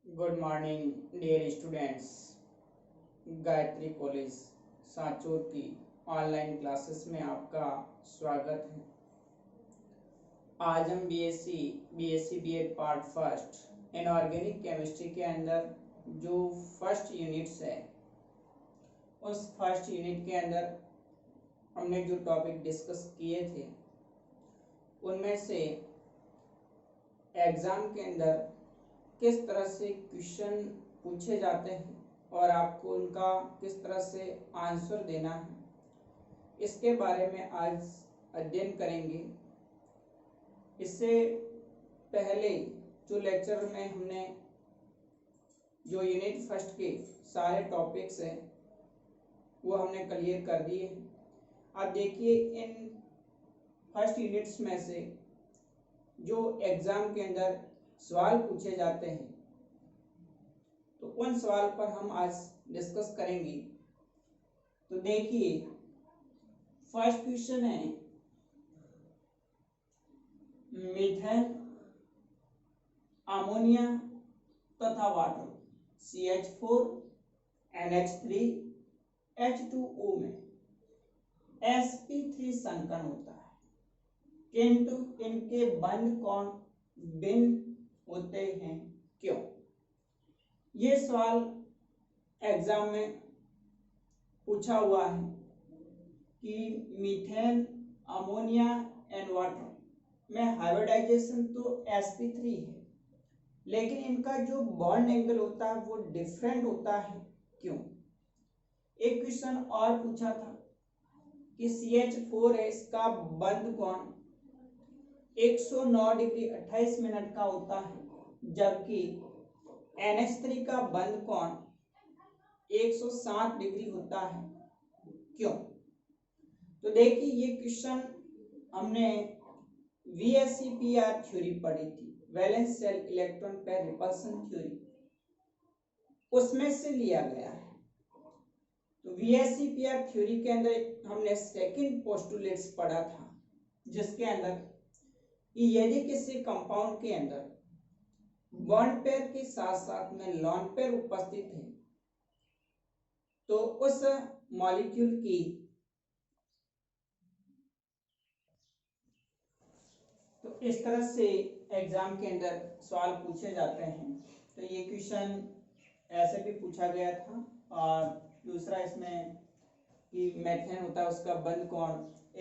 Good morning dear students. Gayatri college Sanchore की online classes में आपका स्वागत है। आज हम BSc BEd part first inorganic chemistry के अंदर जो फर्स्ट यूनिट्स है उस फर्स्ट यूनिट के अंदर हमने जो टॉपिक डिस्कस किए थे उनमें से एग्ज़ाम के अंदर किस तरह से क्वेश्चन पूछे जाते हैं और आपको उनका किस तरह से आंसर देना है, इसके बारे में आज अध्ययन करेंगे। इससे पहले जो लेक्चर में हमने जो यूनिट फर्स्ट के सारे टॉपिक्स हैं वो हमने क्लियर कर दिए हैं। अब देखिए, इन फर्स्ट यूनिट्स में से जो एग्ज़ाम के अंदर सवाल पूछे जाते हैं तो उन सवाल पर हम आज डिस्कस करेंगे। तो देखिए, फर्स्ट क्वेश्चन है मीथेन, अमोनिया तथा वाटर CH4 NH3 H2O में sp3 संकरण होता है, किंतु इनके बंध कोण भिन्न होते हैं, क्यों? ये सवाल एग्जाम में पूछा हुआ है कि मीथेन, अमोनिया एंड वाटर में हाइब्रिडाइजेशन तो sp3 है, लेकिन इनका जो बॉन्ड एंगल होता है वो डिफरेंट होता है, क्यों? एक क्वेश्चन और पूछा था कि CH4 है, इसका बंध कोण 109 डिग्री 28 मिनट का होता है, जबकि NH3 का बंध कोण 107 डिग्री होता है, क्यों? तो देखिए, ये क्वेश्चन हमने VSEPR थ्योरी पढ़ी थी, valence shell electron pair repulsion theory, उसमें से लिया गया है। तो VSEPR थ्योरी के अंदर हमने सेकंड पोस्टुलेट्स पढ़ा था, जिसके अंदर कि यदि किसी कंपाउंड के अंदर बॉन्ड पेयर के साथ साथ में लॉन पेयर उपस्थित है तो उस मॉलिक्यूल की तो इस तरह से एग्जाम के अंदर सवाल पूछे जाते हैं। तो ये क्वेश्चन ऐसे भी पूछा गया था। और दूसरा इसमें कि मेथेन होता है, उसका बंध कोण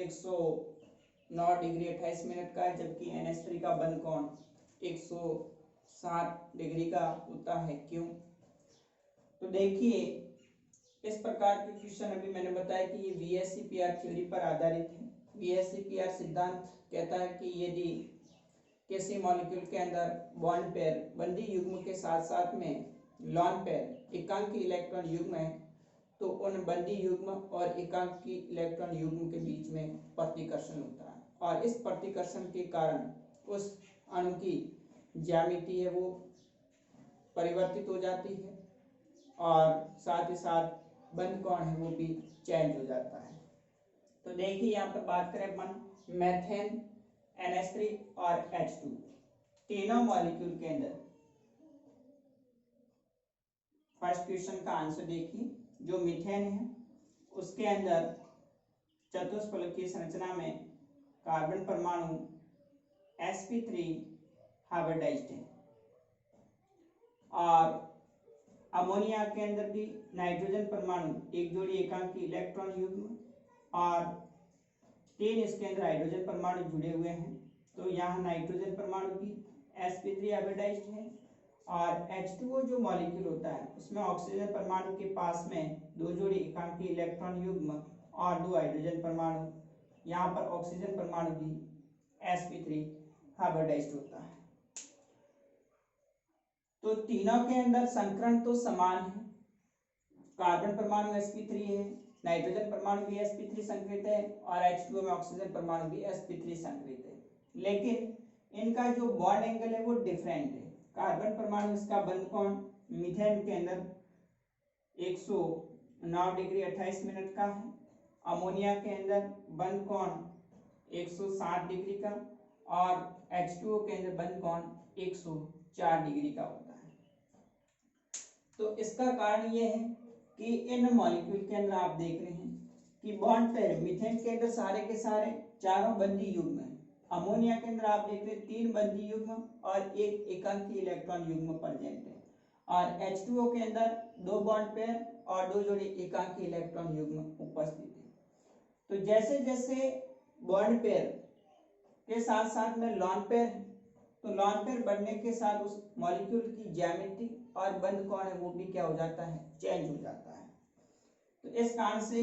109 डिग्री 28 मिनट का है, जबकि NH3 का बंध कोण 107 डिग्री का होता है, क्यों? तो देखिए, इस प्रकार के क्वेश्चन अभी मैंने बताया कि ये VSEPR थ्योरी पर आधारित है। VSEPR सिद्धांत कहता है कि यदि किसी मॉलिक्यूल के अंदर बॉन्ड पेयर बंदी युग्म के साथ साथ में लॉन पेयर एकांकी इलेक्ट्रॉन युग्म है तो उन बंदी युग्म और एकांकी इलेक्ट्रॉन युग्म के बीच में प्रतिकर्षण होता है, और इस प्रतिकर्षण के कारण उस अणु की ज्यामिति है वो परिवर्तित हो जाती है और साथ ही साथ बंध कोण है वो भी चेंज हो जाता है। तो देखिए, यहाँ पर बात करें अपन मेथेन, NH3 और H2 तीनों मॉलिक्यूल के अंदर फर्स्ट क्वेश्चन का आंसर देखिए। जो मीथेन है उसके अंदर चतुष्फलकीय संरचना में कार्बन परमाणु sp3 हाइब्रिडाइज्ड है, और अमोनिया के अंदर भी नाइट्रोजन परमाणु एक जोड़ी एकांकी इलेक्ट्रॉन युग्म और 3 इसके अंदर हाइड्रोजन परमाणु जुड़े हुए हैं। तो यहाँ नाइट्रोजन परमाणु भी sp3 हाइब्रिडाइज्ड है, और H2O जो मॉलिक्यूल होता है उसमें ऑक्सीजन परमाणु के पास में 2 जोड़ी एकांकी इलेक्ट्रॉन युग्म और 2 हाइड्रोजन परमाणु, यहाँ पर ऑक्सीजन परमाणु भी sp3 हाइब्रिडाइज्ड होता है। तो तीनों के अंदर संकरण तो समान है, कार्बन परमाणु sp3 है, नाइट्रोजन परमाणु भी sp3 संकरित है और H2O में ऑक्सीजन परमाणु भी sp3 संकरित है, लेकिन इनका जो बॉन्ड एंगल है वो डिफरेंट है। कार्बन परमाणु इसका बंध कोण मीथेन के अंदर 109 डिग्री 28 मिनट का है, अमोनिया के अंदर बंध कोण 107 डिग्री का और H2O के अंदर बंध कोण 104 डिग्री का होता है। तो इसका कारण ये है कि इन मॉलिक्यूल के अंदर आप देख रहे हैं कि बॉन्ड पेयर, मीथेन के अंदर सारे के सारे चारों बंदी युग्म है, अमोनिया के अंदर आप देख रहे हैं 3 बंदी युग्म और एक एकांकी इलेक्ट्रॉन युग्म प्रेजेंट है, और H2O के अंदर 2 बॉन्ड पेयर और 2 जोड़ी एकांकी इलेक्ट्रॉन युग्म उपस्थित है। तो जैसे जैसे बॉन्ड पेयर के साथ साथ में लॉन पेयर है, तो लॉन पेयर बढ़ने के साथ उस मॉलिक्यूल की ज्यामिति और बंध कोण है वो भी क्या हो जाता है, चेंज हो जाता है। तो इस कारण से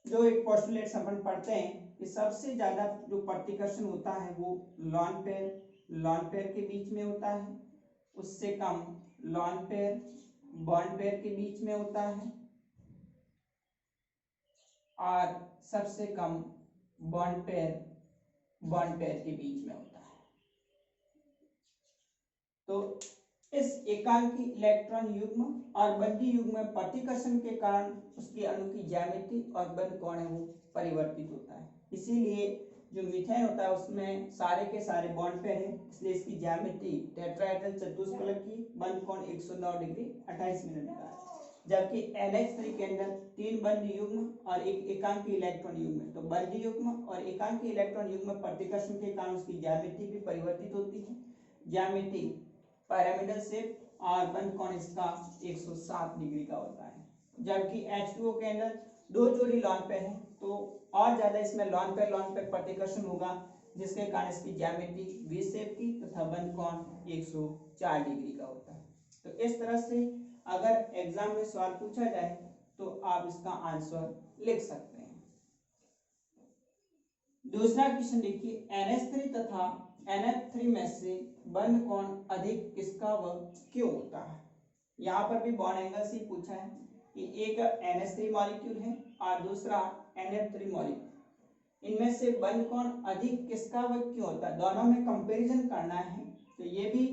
जो एक पोस्टुलेट्स अपन पढ़ते हैं कि सबसे ज्यादा जो प्रतिकर्षण होता है वो लॉन पेयर के बीच में होता है, उससे कम लॉन पेयर बॉन्ड पेयर के बीच में होता है, और सबसे कम बॉन्ड पेयर के बीच में होता है। तो इस एकांकी इलेक्ट्रॉन युग्म और बंदी युग्म में प्रतिकर्षण के कारण उसके अणु की ज्यामिति और बंध कोण है वो परिवर्तित होता है। इसीलिए जो मीथेन होता है उसमें सारे के सारे बॉन्ड पेयर है, इसलिए इसकी ज्यामिति टेट्राहेड्रल चतुष्फलक की, बंध कोण 109 डिग्री 28 मिनट का है। जबकि NH3 के अंदर 3 बंदी युग्म और एक एकांकी इलेक्ट्रॉन युग्म है, तो बंदी युग्म और एकांकी इलेक्ट्रॉन युग्म प्रतिकर्षण के कारण उसकी ज्यामिति भी परिवर्तित होती है। ज्यामिति पिरामिडल शेप और बंध कोण इसका 107 डिग्री का होता है। जबकि H2O के अंदर 2 जोड़ी लॉन पेयर है, तो और ज्यादा इसमें लॉन पेयर प्रतिकर्षण होगा, जिसके कारण इसकी ज्यामिति वी शेप की तथा बंध कोण 104 डिग्री का होता है। तो इस तरह से अगर एग्जाम में सवाल पूछा जाए तो आप इसका आंसर लिख सकते हैं। दूसरा क्वेश्चन देखिए, NH3 तथा NF3 में से बंध कोण अधिक किसका व क्यों होता है। यहाँ पर भी बॉन्ड एंगल से पूछा है कि एक NH3 मॉलिक्यूल है और दूसरा NF3 मॉलिक्यूल, इनमें से बंध कोण अधिक किसका व क्यों होता है, दोनों में कंपैरिजन करना है। तो ये भी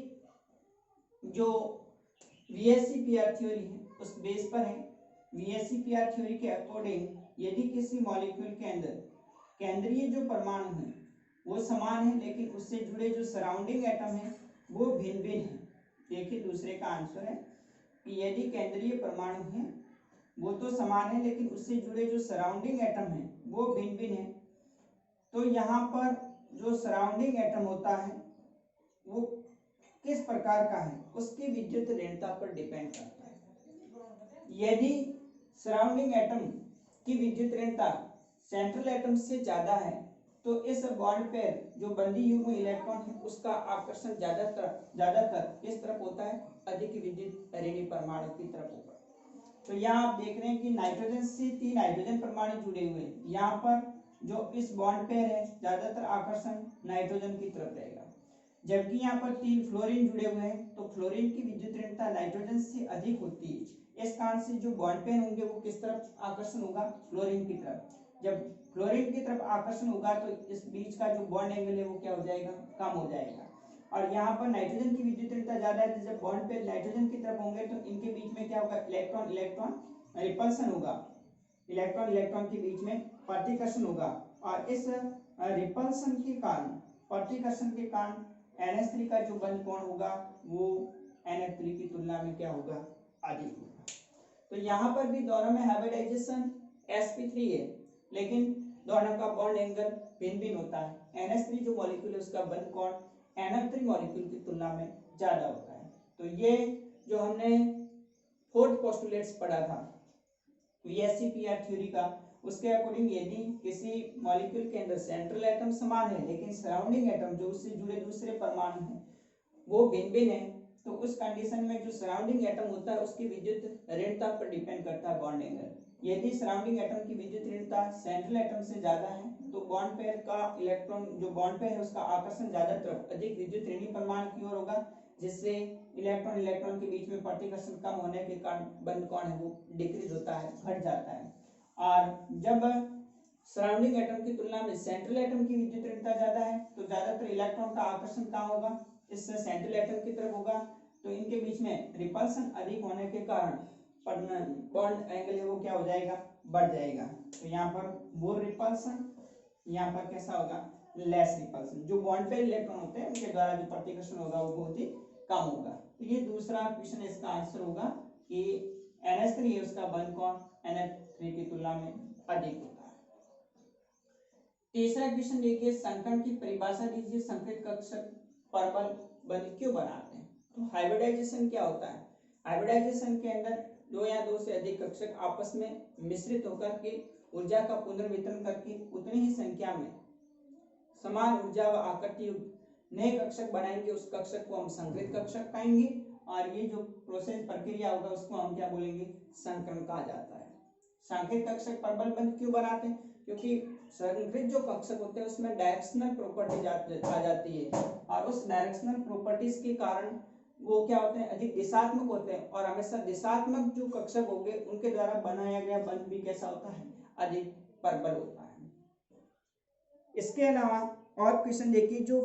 जो VSEPR थ्योरी है उस बेस पर है। VSEPR थ्योरी के अकॉर्डिंग यदि किसी मॉलिक्यूल के अंदर केंद्रीय जो परमाणु है वो समान है, लेकिन उससे जुड़े जो सराउंडिंग एटम है वो भिन्न भिन्न है। देखिए दूसरे का आंसर है कि यदि केंद्रीय परमाणु है वो तो समान है, लेकिन उससे जुड़े जो सराउंडिंग एटम है वो भिन्न भिन्न है, तो यहाँ पर जो सराउंडिंग एटम होता है वो किस प्रकार का है उसकी विद्युत ऋणता पर डिपेंड करता है। यदि सराउंडिंग एटम की विद्युत ऋणता सेंट्रल एटम से ज्यादा है तो इस बॉन्ड पेयर जो बंदी युग्म इलेक्ट्रॉन है उसका आकर्षण ज्यादातर किस तरफ होता है, अधिक विद्युत ऋणी परमाणु की तरफ होगा। तो यहाँ आप देख रहे हैं कि नाइट्रोजन से 3 हाइड्रोजन परमाणु जुड़े हुए हैं, यहाँ पर जो इस बॉन्ड पेयर है ज्यादातर आकर्षण नाइट्रोजन की तरफ रहेगा। जबकि यहाँ पर 3 फ्लोरीन जुड़े हुए हैं, तो फ्लोरीन की विद्युत ऋणता नाइट्रोजन से अधिक होती है। इस कारण से जो बॉन्ड पेयर होंगे वो किस तरफ आकर्षण होगा, फ्लोरीन की तरफ। जब फ्लोरीन की तरफ आकर्षण होगा तो इस बीच का जो बॉन्ड एंगल है वो क्या हो जाएगा, कम हो जाएगा। और यहाँ पर नाइट्रोजन की विद्युत ऋणता ज्यादा है, तो जब बॉन्ड पेयर नाइट्रोजन की तरफ होंगे तो इनके बीच में क्या होगा, इलेक्ट्रॉन इलेक्ट्रॉन रिपल्सन होगा, इलेक्ट्रॉन इलेक्ट्रॉन के बीच में प्रतिकर्षण होगा। और इस रिपल्सन के कारण, प्रतिकर्षण के कारण NH3 का जो बंध कोण होगा वो NF3 की तुलना में क्या होगा, अधिक होगा। तो यहाँ पर भी दोनों में हाइब्रिडाइजेशन sp3 है, लेकिन दोनों का बॉन्ड एंगल भिन्न भिन्न होता है। NH3 जो मॉलिक्यूल है उसका बंध कोण NF3 मॉलिक्यूल की तुलना में ज्यादा होता है। तो ये जो हमने फोर्थ पोस्टुलेट्स पढ़ा था VSEPR थ्योरी का, उसके अकॉर्डिंग यदि किसी मॉलिक्यूल के अंदर सेंट्रल एटम समान है लेकिन सराउंडिंग एटम जो उससे जुड़े दूसरे परमाणु हैं वो भिन्न भिन्न है, तो उस कंडीशन में जो सराउंडिंग एटम होता है उसकी विद्युत ऋणता पर डिपेंड करता है बॉन्ड एंगल। यदि सराउंडिंग एटम की विद्युत ऋणता सेंट्रल एटम से ज्यादा है तो बॉन्ड पेयर का इलेक्ट्रॉन, जो बॉन्ड पेयर है उसका आकर्षण ज्यादातर अधिक विद्युत ऋणी परमाणु की ओर होगा, जिससे इलेक्ट्रॉन इलेक्ट्रॉन के बीच में प्रतिकर्षण कम होने के कारण बंध कोण है वो डिक्रीज होता है, घट जाता है। और जब सराउंडिंग एटम की तुलना में सेंट्रल एटम की विद्युत ऋणता ज्यादा है तो ज्यादातर इलेक्ट्रॉन का आकर्षण कहाँ होगा, इससे सेंट्रल एटम की तरफ होगा, तो इनके बीच में रिपल्सन अधिक होने के कारण बॉन्ड एंगल है वो क्या हो जाएगा, बढ़ जाएगा। तो यहाँ पर मोर रिपल्सन, यहाँ पर कैसा होगा, लेस रिपल्सन। जो बॉन्ड पेयर इलेक्ट्रॉन होते हैं उनके द्वारा जो प्रतिकर्षण होगा वो बहुत ही कम होगा। तो ये दूसरा क्वेश्चन इसका आंसर होगा कि NH3 है उसका बंध कोण NH3 की तुलना में अधिक होता है। तीसरा क्वेश्चन देखिए, संकरण की परिभाषा दीजिए। संकरित कक्षक परबल बंध क्यों बनाते हैं? तो हाइब्रिडाइजेशन क्या होता है? हाइब्रिडाइजेशन के अंदर दो या दो से अधिक कक्षक आपस में मिश्रित होकर के ऊर्जा का पुनर्वितरण करके उतनी ही संख्या में समान ऊर्जा व आकृति नए कक्षक बनाएंगे, उस कक्षक को हम संकरित कक्षक कहेंगे। और ये जो प्रोसेस प्रक्रिया होगा उसको हम क्या बोलेंगे? संकरण कहा जाता है। संकरित कक्षक परबल बंध क्यों बनाते हैं? क्योंकि संकरित जो कक्षक होते हैं उसमें डायरेक्शनल प्रॉपर्टीज आ जाती है, और उस डायरेक्शनल प्रॉपर्टीज के कारण वो क्या होते हैं? अधिक दिशात्मक होते हैं, और हमेशा दिशात्मक जो कक्षक होंगे उनके द्वारा बनाया गया बंध भी कैसा होता है? अधिक परबल होता है। इसके अलावा और क्वेश्चन देखिए जो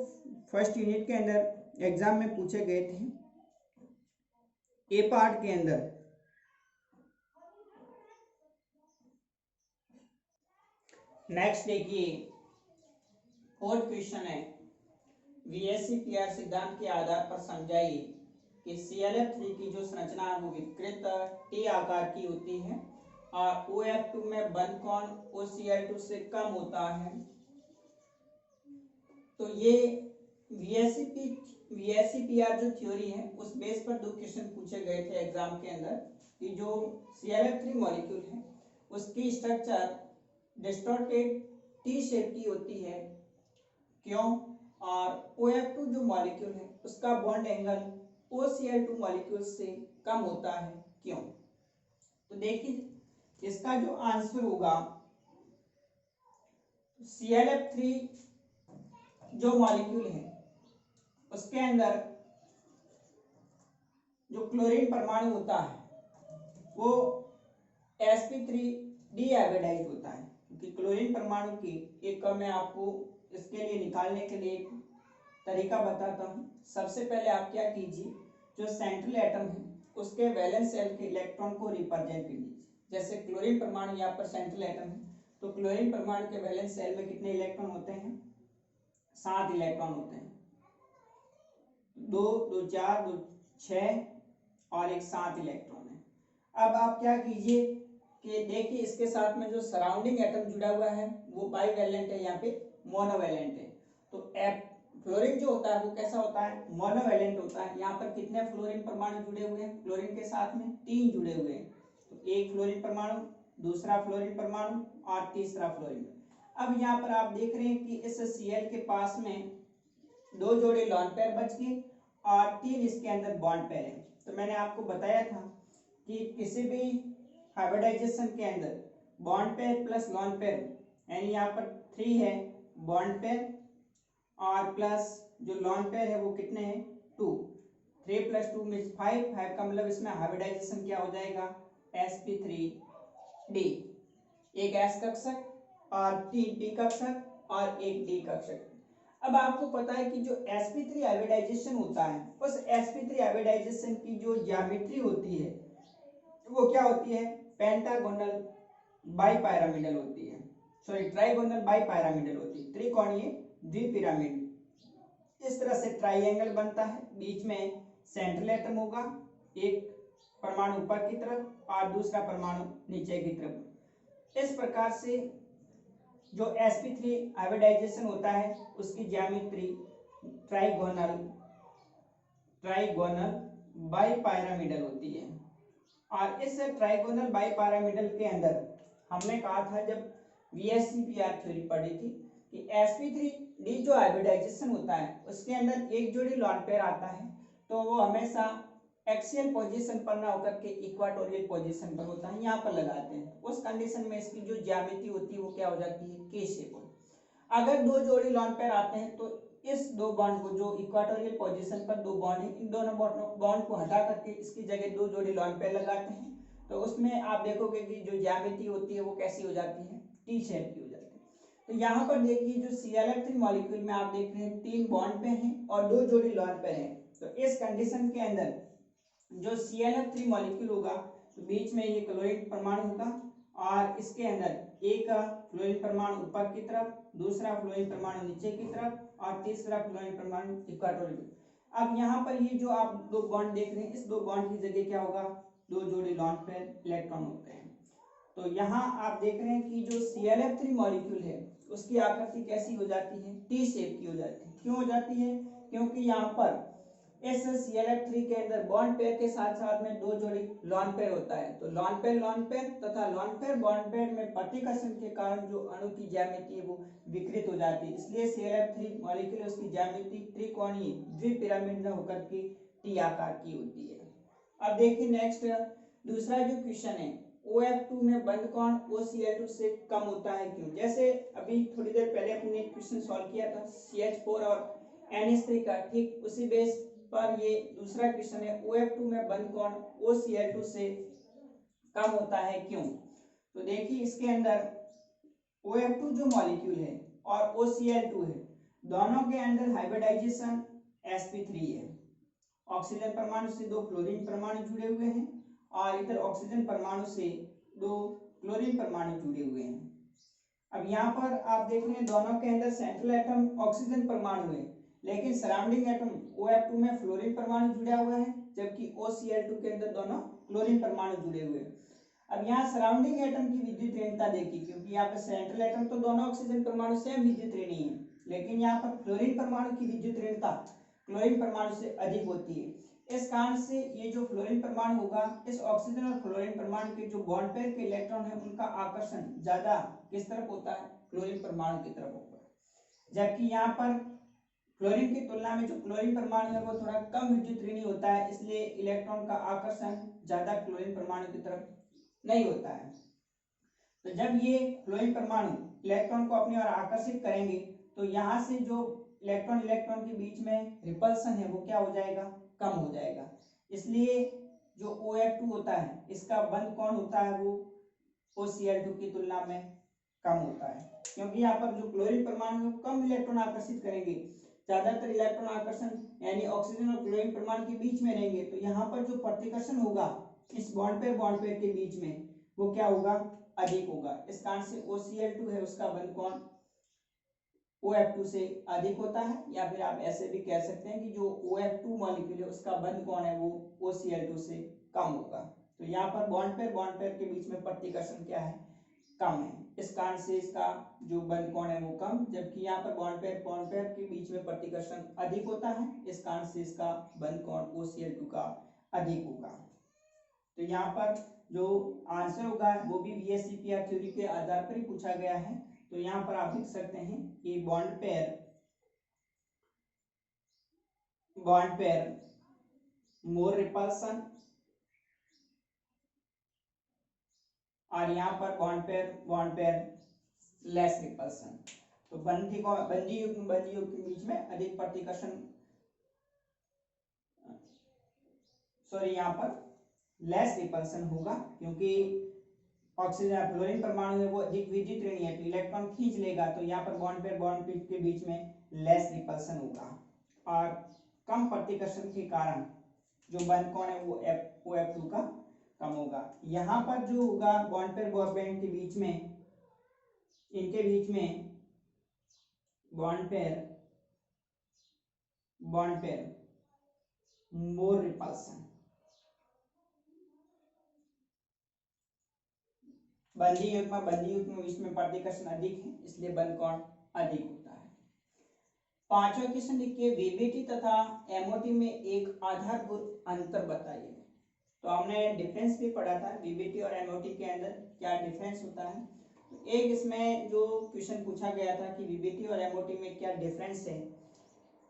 फर्स्ट यूनिट के अंदर एग्जाम में पूछे गए थे, ए पार्ट के अंदर। नेक्स्ट देखिए, फोर्थ क्वेश्चन है, VSEPR सिद्धांत के आधार पर समझाइए कि ClF3 की जो संरचना है वो विकृत T आकार की होती है और OF2 में बंध कोण OCl2 से कम होता है। तो ये VSEPR जो थ्योरी है उस बेस पर दो क्वेश्चन पूछे गए थे एग्जाम के अंदर कि जो ClF3 मॉलिक्यूल है उसकी स्ट्रक्चर डिस्टॉर्टेड T शेप की होती है, क्यों? और OF2 जो मॉलिक्यूल है उसका बॉन्ड एंगल OCl2 मॉलिक्यूल से कम होता है, क्यों? तो देखिए इसका जो आंसर होगा, ClF3 जो मॉलिक्यूल है उसके अंदर जो क्लोरीन परमाणु होता है वो sp3 डीहाइब्रिडाइज्ड होता है, क्योंकि क्लोरीन परमाणु की एक मैं आपको इसके लिए निकालने के लिए एक तरीका बताता हूँ। सबसे पहले आप क्या कीजिए, जो सेंट्रल एटम है उसके वैलेंस शेल के इलेक्ट्रॉन को रिप्रेजेंट कीजिए। जैसे क्लोरीन परमाणु यहाँ पर सेंट्रल एटम है, तो क्लोरीन परमाणु के वैलेंस शेल में कितने इलेक्ट्रॉन होते हैं? 7 इलेक्ट्रॉन होते हैं। 2 2 4 2 6 और एक 7 इलेक्ट्रॉन है। अब आप क्या कीजिए कि देखिए इसके साथ में जो सराउंडिंग एटम जुड़ा हुआ है वो बाईवैलेंट है, यहाँ पे मोनोवैलेंट है। तो फ्लोरीन जो होता है वो कैसा होता है? मोनोवैलेंट होता है। यहाँ पर कितने फ्लोरीन परमाणु जुड़े हुए हैं? फ्लोरीन के साथ में 3 जुड़े हुए हैं। तो एक फ्लोरीन परमाणु, दूसरा फ्लोरीन परमाणु और तीसरा फ्लोरीन। अब यहाँ पर आप देख रहे हैं कि इस Cl के पास में 2 जोड़े लॉन पेयर बच गए और 3 इसके अंदर बॉन्ड पेयर है। तो मैंने आपको बताया था कि किसी भी हाइब्रिडाइजेशन के अंदर bond pair plus lone pair, यानी यहाँ पर 3 है बॉन्ड पेयर और प्लस जो लॉन पेयर है वो कितने हैं? 2। 3 + 2 = 5। 5 का मतलब इसमें हाइब्रिडाइजेशन क्या हो जाएगा? sp3d। एक s कक्षक और 3 p कक्षक और एक d कक्षक। अब आपको पता है कि जो sp3 हाइब्रिडाइजेशन होता है उस sp3 हाइब्रिडाइजेशन की जो ज्यामिति होती है वो क्या होती है? पेंटागोनल बाइपिरामिडल होती है, सॉरी ट्राइगोनल बाइपिरामिडल होती है, त्रिकोणीय द्विपिरामिड। इस तरह से ट्राइएंगल बनता है, बीच में सेंट्रल एटम होगा, एक परमाणु ऊपर की तरफ और दूसरा परमाणु नीचे की तरफ। इस प्रकार से जो sp3 हाइब्रिडाइजेशन होता है उसकी ज्यामिति ट्राइगोनल बाइपिरामिडल होती है। और इस ट्राइगोनल बाइपिरामिडल के अंदर हमने कहा था जब VSEPR थ्योरी पढ़ी थी कि sp3d जो हाइब्रिडाइजेशन होता है उसके अंदर एक जोड़ी लॉन पेयर आता है, तो वो हमेशा एक्सियल पोजीशन पर ना होकर के इक्वाटोरियल पोजीशन पर होता है, यहाँ पर लगाते हैं। उस कंडीशन में इसकी जो ज्यामिति होती है वो क्या हो जाती है? के शेप। अगर 2 जोड़ी लॉन पेयर आते हैं तो इस 2 बॉन्ड को, जो इक्वाटोरियल पोजीशन पर 2 बॉन्ड है, इन दोनों बॉन्ड को हटा करके इसकी जगह 2 जोड़ी लॉन पेयर लगाते हैं, तो उसमें आप देखोगे कि जो ज्यामिति होती है वो कैसी हो जाती है? टी शेप की हो जाती है। तो यहाँ पर देखिए जो ClF3 मॉलिक्यूल में आप देख रहे हैं 3 बॉन्ड पे हैं और 2 जोड़ी लॉन पेयर हैं। तो इस कंडीशन के अंदर जो ClF3 मॉलिक्यूल होगा तो बीच में ये क्लोरीन परमाणु होगा और इसके अंदर एक फ्लोरीन परमाणु ऊपर की तरफ, दूसरा फ्लोरीन परमाणु नीचे की तरफ और तीसरा फ्लोरीन परमाणु इक्वाटोरियल। अब यहाँ पर ये जो आप दो बॉन्ड देख रहे हैं, इस दो बॉन्ड की जगह क्या होगा, दो जोड़ी लॉन्ग पेयर इलेक्ट्रॉन होते हैं। तो यहाँ आप देख रहे हैं कि जो ClF3 मॉलिक्यूल है उसकी आकृति कैसी हो जाती है, टी शेप की हो जाती है। क्यों हो जाती है, क्योंकि यहाँ पर इस ClF3 के अंदर बॉन्ड पेयर के साथ साथ में दो जोड़ी लॉन पेयर होता है। तो लॉन पेयर तथा लॉन पेयर बॉन्ड पेयर में प्रतिकर्षण के कारण जो अणु की ज्यामिति है वो विकृत हो जाती है, इसलिए ClF3 मॉलिक्यूल उसकी ज्यामिति त्रिकोणीय द्विपिरामिड न होकर के टी आकार की होती है। अब देखिए नेक्स्ट दूसरा जो क्वेश्चन है, OF2 में बंद कौन OCl2 से कम होता है क्यों। जैसे अभी थोड़ी देर पहले अपने क्वेश्चन सॉल्व किया था CH4 और NH3 का, ठीक उसी बेस पर ये दूसरा क्वेश्चन है, OF2 में बंद कौन OCl2 से कम होता है क्यों। तो देखिए इसके अंदर OF2 जो मॉलिक्यूल है और OCl2 है, दोनों के अंदर हाइब्रिडाइजेशन sp3 है। ऑक्सीजन परमाणु से दो क्लोरीन परमाणु जुड़े हुए हैं और इधर ऑक्सीजन परमाणु से दो क्लोरीन परमाणु जुड़े हुए हैं। अब यहाँ पर आप देख रहे हैं दोनों के अंदर सेंट्रल एटम ऑक्सीजन परमाणु है, लेकिन सराउंडिंग एटम OF2 में फ्लोरीन परमाणु जुड़ा हुआ है, जबकि OCl2 के अंदर दोनों क्लोरीन परमाणु जुड़े हुए हैं। अब यहाँ सराउंडिंग एटम की विद्युत ऋणता देखिए, क्योंकि यहाँ पर सेंट्रल एटम तो दोनों ऑक्सीजन परमाणु सेम विद्युत ऋणी है, लेकिन यहाँ पर फ्लोरीन परमाणु की विद्युत ऋणता क्लोरीन परमाणु से अधिक होती है। इस कारण से ये जो फ्लोरीन परमाणु होगा, इस ऑक्सीजन और फ्लोरीन परमाणु के जो बॉन्ड पेयर के इलेक्ट्रॉन है उनका आकर्षण ज्यादा किस तरफ होता है, क्लोरीन परमाणु की तरफ होगा। जबकि यहाँ पर फ्लोरीन की तुलना में जो क्लोरीन परमाणु है वो थोड़ा कम विद्युत ऋणी होता है, इसलिए इलेक्ट्रॉन का आकर्षण ज्यादा क्लोरीन परमाणु की तरफ नहीं होता है। तो जब ये क्लोरीन परमाणु इलेक्ट्रॉन को अपनी ओर आकर्षित करेंगे तो यहाँ से जो इलेक्ट्रॉन इलेक्ट्रॉन के बीच में रिपल्सन है वो क्या हो जाएगा, कम हो जाएगा। इसलिए जो OF2 होता है इसका बंध कौन होता है, वो OCl2 की तुलना में कम होता है, क्योंकि यहाँ पर जो क्लोरीन परमाणु कम इलेक्ट्रॉन आकर्षित करेंगे, ज्यादातर इलेक्ट्रॉन आकर्षण यानी ऑक्सीजन और क्लोरीन परमाणु के बीच में रहेंगे, तो यहाँ पर जो प्रतिकर्षण होगा इस बॉन्ड पेयर के बीच में वो क्या होगा, अधिक होगा। इस कारण से OCl2 है उसका बंध कौन OF2 से अधिक होता है, या फिर आप ऐसे भी कह सकते हैं कि जो OF2 मॉलिक्यूल है उसका बंध कौन है वो OCl2 से कम होगा। तो यहाँ पर बॉन्ड पेयर के बीच में प्रतिकर्षण क्या है, कम है, इस कारण से इसका जो बंध कोण है वो कम, जबकि यहाँ पर बॉन्ड पेयर के बीच में प्रतिकर्षण अधिक होता है, इस कारण से इसका बंध कोण OCl2 का अधिक होगा। तो यहाँ पर जो आंसर होगा वो भी VSEPR थ्योरी के आधार पर ही पूछा गया है। तो यहाँ पर आप लिख सकते हैं कि बॉन्ड पेयर मोर रिपल्सन और यहाँ पर बॉन्ड पेयर लेस रिपल्सन। तो बंदी युग्म के बीच में अधिक प्रतिकर्षण, सॉरी यहाँ पर लेस रिपल्सन होगा, क्योंकि ऑक्सीजन फ्लोरीन परमाणु है वो अधिक विद्युत ऋणी है तो इलेक्ट्रॉन खींच लेगा, तो यहाँ पर बॉन्ड के बीच में लेस रिपल्सन होगा और कम प्रतिकर्षण के कारण जो बंध कोण है वो OF2 का कम होगा। यहाँ पर जो होगा बॉन्ड पेयर के बीच में, इनके बीच में बॉन्ड पेयर मोर रिपल्सन, बंदी युग्म इसमें प्रतिकर्षण अधिक है, इसलिए बंध कोण अधिक होता है। पांचवा क्वेश्चन देखिए, VBT तथा MOT में एक आधारभूत अंतर बताइए। तो हमने डिफरेंस भी पढ़ा था, VBT और MOT के अंदर क्या डिफरेंस होता है। तो एक इसमें जो क्वेश्चन पूछा गया था कि VBT और MOT में क्या डिफरेंस है,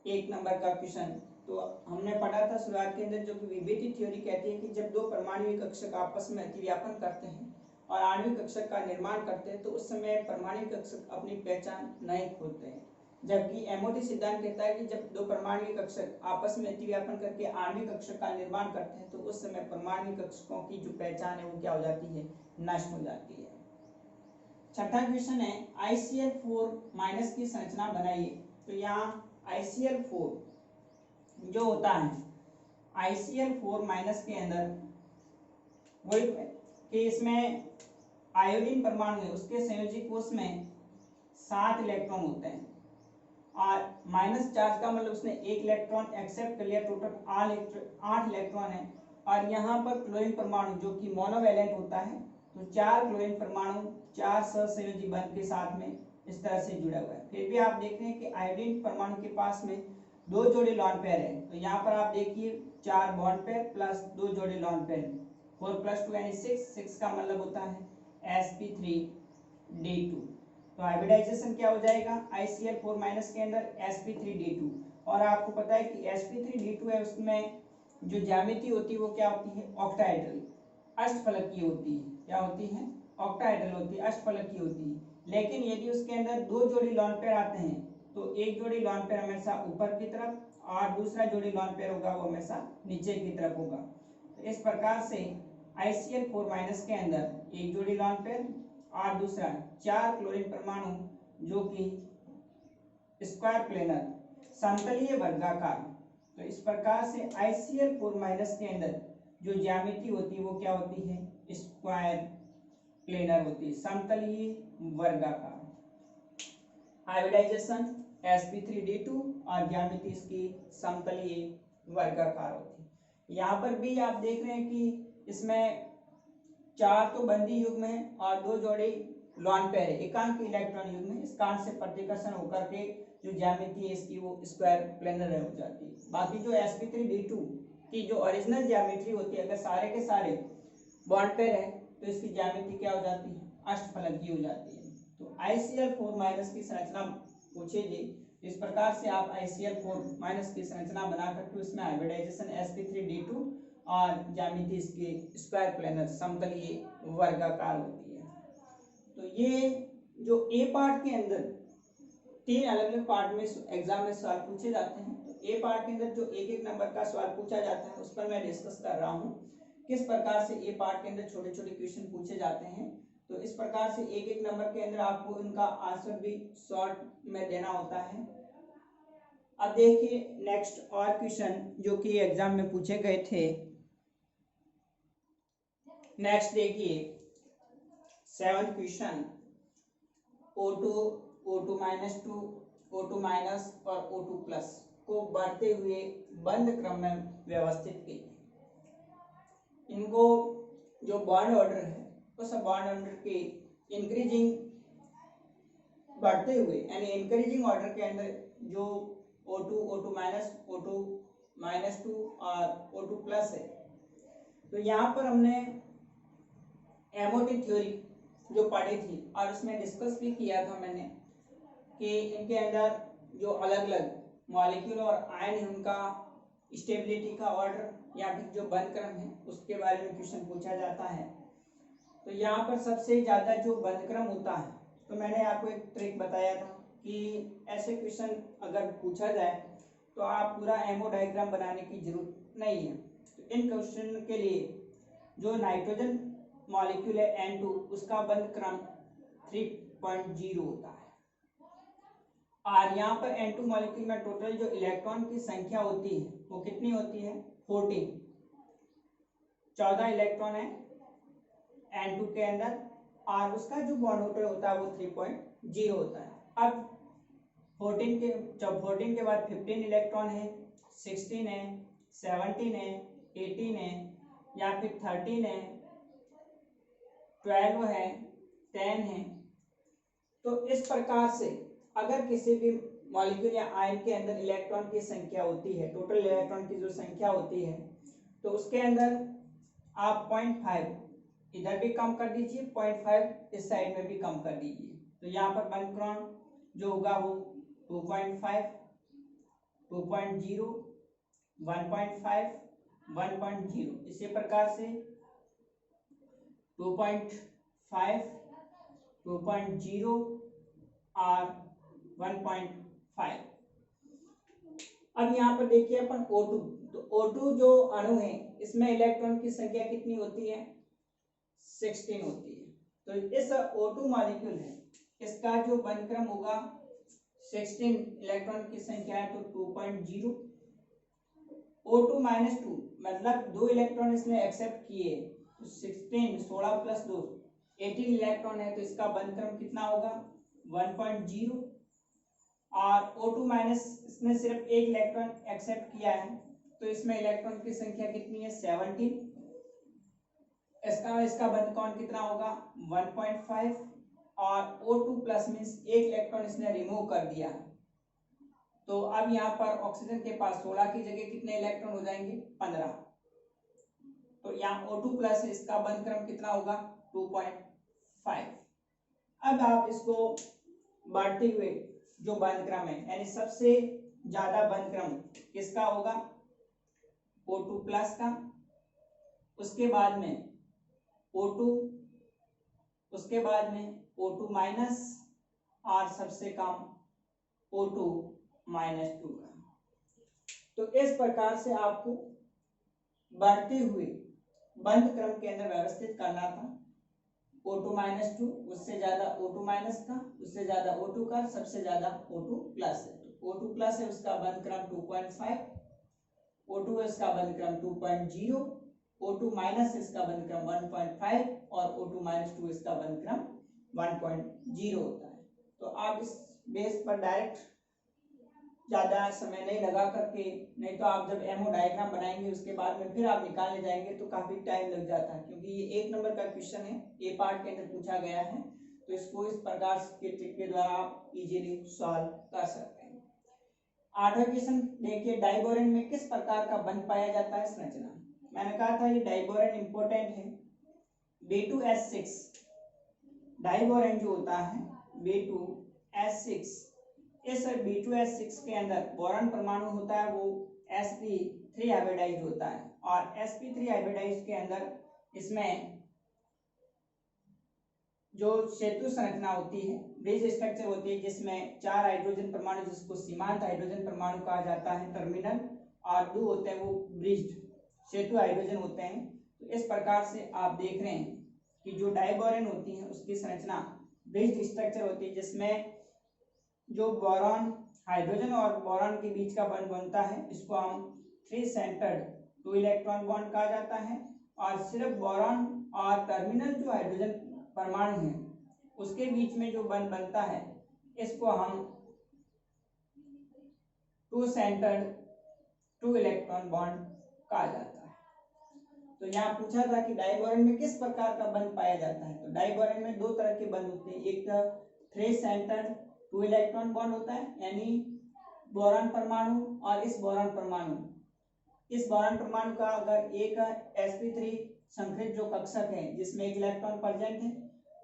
1 नंबर का क्वेश्चन। तो हमने पढ़ा था शुरुआत के अंदर जो कि VBT थ्योरी कहती है कि जब दो परमाणु कक्षक आपस में अतिव्यापन करते हैं और आणविक कक्षक का निर्माण करते हैं तो उस समय परमाणु कक्षक अपनी पहचान नहीं खोते हैं, जबकि MOT सिद्धांत कहता है कि जब दो परमाणु कक्षक आपस में अतिव्यापन करके आणविक कक्षक का निर्माण करते हैं तो उस समय परमाणु कक्षकों की जो पहचान है वो क्या हो जाती है, नष्ट हो जाती है। छठा क्वेश्चन है, ICl4- की संरचना बनाइए। तो यहाँ ICl4 जो होता है, ICl4- के अंदर वही कि इसमें आयोडीन परमाणु है उसके संयोजी कोष में 7 इलेक्ट्रॉन होते हैं और माइनस चार्ज का मतलब उसने एक इलेक्ट्रॉन एक्सेप्ट कर लिया, टोटल 8 इलेक्ट्रॉन है। और यहाँ पर क्लोरीन परमाणु जो कि मोनोवैलेंट होता है, तो 4 क्लोरीन परमाणु 4 सहसंयोजी बंध के साथ में इस तरह से जुड़ा हुआ है। फिर भी आप देख रहे हैं कि आयोडीन परमाणु के पास में 2 जोड़े लॉन पेयर है, तो यहाँ पर आप देखिए 4 बॉन्ड पेयर प्लस 2 जोड़े लॉन पेयर, 4 + 2 यानी 6 का मतलब होता है sp3d2। तो हाइब्रिडाइजेशन क्या हो जाएगा, ICl4- के अंदर sp3d2। और आपको पता है कि sp3d2 है, उसमें जो ज्यामिति होती है वो क्या होती है, ऑक्टाहेड्रल, अष्टफलकीय होती है। क्या होती है, ऑक्टाहेड्रल होती है, अष्टफलकीय होती है। लेकिन यदि उसके अंदर 2 जोड़ी लॉन पेयर आते हैं तो एक जोड़ी लॉन पेयर हमेशा ऊपर की तरफ और दूसरा जोड़ी लॉन पेयर होगा वो हमेशा नीचे की तरफ होगा। तो इस प्रकार से ICl4- के अंदर एक जोड़ी लॉन पेयर और दूसरा 4 क्लोरीन परमाणु जो कि स्क्वायर प्लेनर समतलीय वर्गाकार। तो इस प्रकार से ICl4- के अंदर जो ज्यामिति होती है वो क्या होती है, स्क्वायर प्लेनर होती है, समतलीय वर्गाकार। हाइब्रिडाइजेशन sp3d2 और ज्यामिति इसकी समतलीय वर्गाकार होती है। यहाँ पर भी आप देख रहे हैं कि इसमें 4 तो बंदी युग्म है और 2 जोड़े लॉन पेयर है, एकांक इलेक्ट्रॉन युग्म है। इस कारण से प्रतिकर्षण होकर के जो ज्यामिति है इसकी वो स्क्वायर प्लेनर हो जाती है। बाकी जो sp3d2 की जो ओरिजिनल ज्यामिति होती है, अगर सारे के सारे बॉन्ड पेयर है तो इसकी ज्यामिति क्या हो जाती है, अष्टफलकीय हो जाती है। तो ICl4- की संरचना पूछेगी, इस प्रकार से आप ICl4- की संरचना बना करके उसमें हाइब्रिडाइजेशन sp3d2 और ज्यामिति इसकी स्क्वायर प्लेनर समतलीय वर्गाकार होती है। तो ये जो ए पार्ट के अंदर 3 अलग अलग पार्ट में एग्जाम में सवाल पूछे जाते हैं। तो ए पार्ट के अंदर जो एक एक नंबर का सवाल पूछा जाता है उस पर मैं डिस्कस कर रहा हूँ, किस प्रकार से ए पार्ट के अंदर छोटे छोटे क्वेश्चन पूछे जाते हैं। तो इस प्रकार से एक एक नंबर के अंदर आपको इनका आंसर भी शॉर्ट में देना होता है। अब देखिए नेक्स्ट और क्वेश्चन जो कि एग्जाम में पूछे गए थे। नेक्स्ट देखिए 7th question, O2 O2-2 O2- और O2+ को बढ़ते हुए बंद क्रम में व्यवस्थित कीजिए। इनको जो बॉन्ड ऑर्डर है उस बॉन्ड ऑर्डर के इंक्रीजिंग बढ़ते हुए यानी इंक्रीजिंग ऑर्डर के अंदर जो O2 O2- O2-2 और O2+ है। तो यहाँ पर हमने एमओटी थ्योरी जो पढ़ी थी और उसमें डिस्कस भी किया था मैंने कि इनके अंदर जो अलग अलग मॉलिक्यूल और आयन है उनका स्टेबिलिटी का ऑर्डर या फिर जो बंद क्रम है उसके बारे में क्वेश्चन पूछा जाता है। तो यहाँ पर सबसे ज़्यादा जो बंद क्रम होता है, तो मैंने आपको एक ट्रिक बताया था कि ऐसे क्वेश्चन अगर पूछा जाए तो आप पूरा एमओ डायग्राम बनाने की जरूरत नहीं है। तो इन क्वेश्चन के लिए जो नाइट्रोजन मॉलिक्यूल है N2 उसका बंद क्रम 3.0 होता है। और यहाँ पर N2 मॉलिक्यूल में टोटल जो इलेक्ट्रॉन की संख्या होती है वो कितनी होती है, 14 इलेक्ट्रॉन है N2 के अंदर और उसका जो बॉन्ड ऑर्डर होता है वो 3.0 होता है। अब 14 के बाद 15 इलेक्ट्रॉन है, 16 है, 17 है, 18 है या फिर 13 है, 12 है, 10 है। तो इस प्रकार से अगर किसी भी मॉलिक्यूल या आयन के अंदर इलेक्ट्रॉन की संख्या होती है, टोटल इलेक्ट्रॉन की जो संख्या होती है, तो उसके अंदर आप 0.5 इधर भी कम कर दीजिए, 0.5 इस साइड में भी कम कर दीजिए। तो यहाँ पर बंद क्रम जो होगा वो 2.5, 2.0, 1.5, 1.0। इसी प्रकार से 2.5, 2.0 और 1.5। अब यहाँ पर देखिए अपन O2, तो O2 जो अणु है इसमें इलेक्ट्रॉन की संख्या कितनी होती है, 16 होती है। तो इस O2 मॉलिक्यूल है इसका जो बंद क्रम होगा 16 इलेक्ट्रॉन की संख्या है तो 2.0। O2-2 मतलब 2 इलेक्ट्रॉन इसने एक्सेप्ट किए, तो 16 + 2 18 इलेक्ट्रॉन है, तो इसका बंद क्रम कितना होगा 1.0। और O2 माइनस इसने सिर्फ एक इलेक्ट्रॉन एक्सेप्ट किया है, तो इसमें इलेक्ट्रॉन की संख्या कितनी है 17। इसका बंध कौन कितना होगा 1.5 और O2 प्लस मीन्स एक इलेक्ट्रॉन इसने रिमूव कर दिया। तो अब यहाँ पर ऑक्सीजन के पास 16 की जगह कितने इलेक्ट्रॉन हो जाएंगे 15। तो यहाँ O2 प्लस इसका बंध क्रम कितना होगा 2.5। अब आप इसको बढ़ते हुए जो बंध क्रम है यानी सबसे ज्यादा बंध क्रम किसका होगा O2 प्लस का, उसके बाद में O2, उसके बाद में O2 माइनस और सबसे कम O2 माइनस 2 का। तो इस प्रकार से आपको बढ़ते हुए बंध क्रम के अंदर व्यवस्थित करना था। O2 माइनस 2, उससे ज्यादा O2 माइनस का, उससे ज्यादा O2 का, सबसे ज्यादा O2 प्लस है। तो O2 प्लस है उसका बंध क्रम 2.5, O2 है उसका बंध क्रम 2.0, O2 माइनस इसका बंध क्रम 1.5 और O2 माइनस 2 इसका बंध क्रम 1.0 होता है। तो आप इस बेस पर डायरेक्ट ज्यादा समय नहीं लगा करके, नहीं तो आप जब एमओ डायग्राम बनाएंगे उसके बाद में फिर आप निकालने जाएंगे तो काफी टाइम लग जाता है, क्योंकि ये 1 नंबर का क्वेश्चन है, ए पार्ट के अंदर पूछा गया है। तो इसको इस प्रकार के ट्रिक के द्वारा आप इजीली सॉल्व कर सकते हैं। 8वां क्वेश्चन देखिए, डाइबोरेन में किस प्रकार का बंध पाया जाता है संरचना। मैंने कहा था ये डाइबोरेन इंपॉर्टेंट है। B2S6 डाइबोरेन जो होता है B2S6, इस B2S6 के अंदर बोरॉन परमाणु होता है वो sp3 हाइब्रिडाइज्ड होता है, और sp3 हाइब्रिडाइज्ड के अंदर इसमें जो सेतु संरचना होती है, ब्रिज स्ट्रक्चर होती है, जिसमें 4 हाइड्रोजन परमाणु जिसको सीमांत हाइड्रोजन परमाणु कहा जाता है टर्मिनल, और 2 होते हैं वो ब्रिज्ड सेतु हाइड्रोजन होते हैं। तो इस प्रकार से आप देख रहे हैं कि जो डाइबोरेन होती है उसकी संरचना ब्रिज्ड स्ट्रक्चर होती है, जिसमें जो बोरॉन हाइड्रोजन और बोरॉन के बीच का बंध बनता है इसको हम 3 सेंटर्ड 2 इलेक्ट्रॉन बॉन्ड कहा जाता है, और सिर्फ बोरॉन और टर्मिनल जो हाइड्रोजन परमाणु है उसके बीच में जो बंध बनता है इसको हम 2 सेंटर्ड 2 इलेक्ट्रॉन बॉन्ड कहा जाता है। तो यहाँ पूछा था कि डाइबोरेन में किस प्रकार का बंध पाया जाता है। तो डाइबोरेन में 2 तरह के बंध होते हैं, एक 3 सेंटर्ड 2 इलेक्ट्रॉन बॉन्ड होता है, यानी बोरॉन परमाणु और इस बोरॉन परमाणु, इस बोरॉन परमाणु का अगर एक sp3 संकृत जो कक्षक है जिसमें 1 इलेक्ट्रॉन प्रेजेंट है,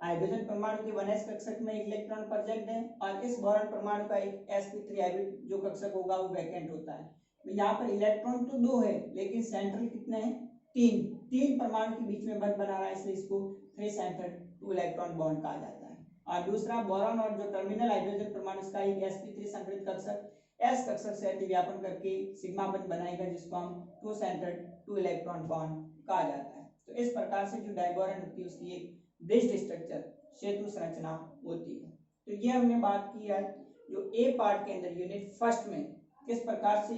हाइड्रोजन परमाणु के 1s कक्षक में 1 इलेक्ट्रॉन प्रेजेंट है, और इस बोरॉन परमाणु का एक sp3 हाइब्रिड जो कक्षक होगा वो वैकेंट होता है। तो यहाँ पर इलेक्ट्रॉन तो 2 है लेकिन सेंट्रल कितने हैं 3 परमाणु के बीच में बंध बना रहा है, इसलिए इसको 3 सेंटर्ड 2 इलेक्ट्रॉन बॉन्ड कहा जाता है। और दूसरा बोरॉन और जो टर्मिनल हाइड्रोजन परमाणु इसका एक sp3 संकृत कक्षक s कक्षक से अतिव्यापन करके सिग्मा बंध बनाएगा, जिसको हम 2 सेंटर्ड 2 इलेक्ट्रॉन बॉन्ड कहा जाता है। तो इस प्रकार से जो डाइबोरेन होती है उसकी एक ब्रिज्ड स्ट्रक्चर सेतु संरचना होती है। तो ये हमने बात की है जो ए पार्ट के अंदर यूनिट फर्स्ट में किस प्रकार से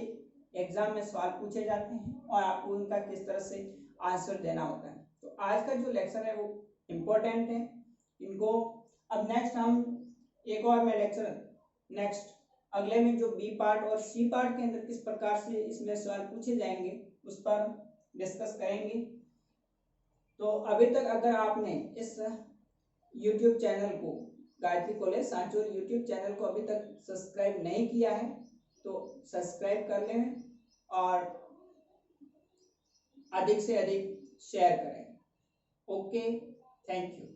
एग्जाम में सवाल पूछे जाते हैं और आपको उनका किस तरह से आंसर देना होता है। तो आज का जो लेक्चर है वो इम्पोर्टेंट है, इनको अब नेक्स्ट हम एक और में लेक्चर नेक्स्ट अगले में जो बी पार्ट और सी पार्ट के अंदर किस प्रकार से इसमें सवाल पूछे जाएंगे उस पर डिस्कस करेंगे। तो अभी तक अगर आपने इस YouTube चैनल को Gayatri college Sanchore YouTube channel को अभी तक सब्सक्राइब नहीं किया है तो सब्सक्राइब कर लें और अधिक से अधिक शेयर करें। Okay, thank you.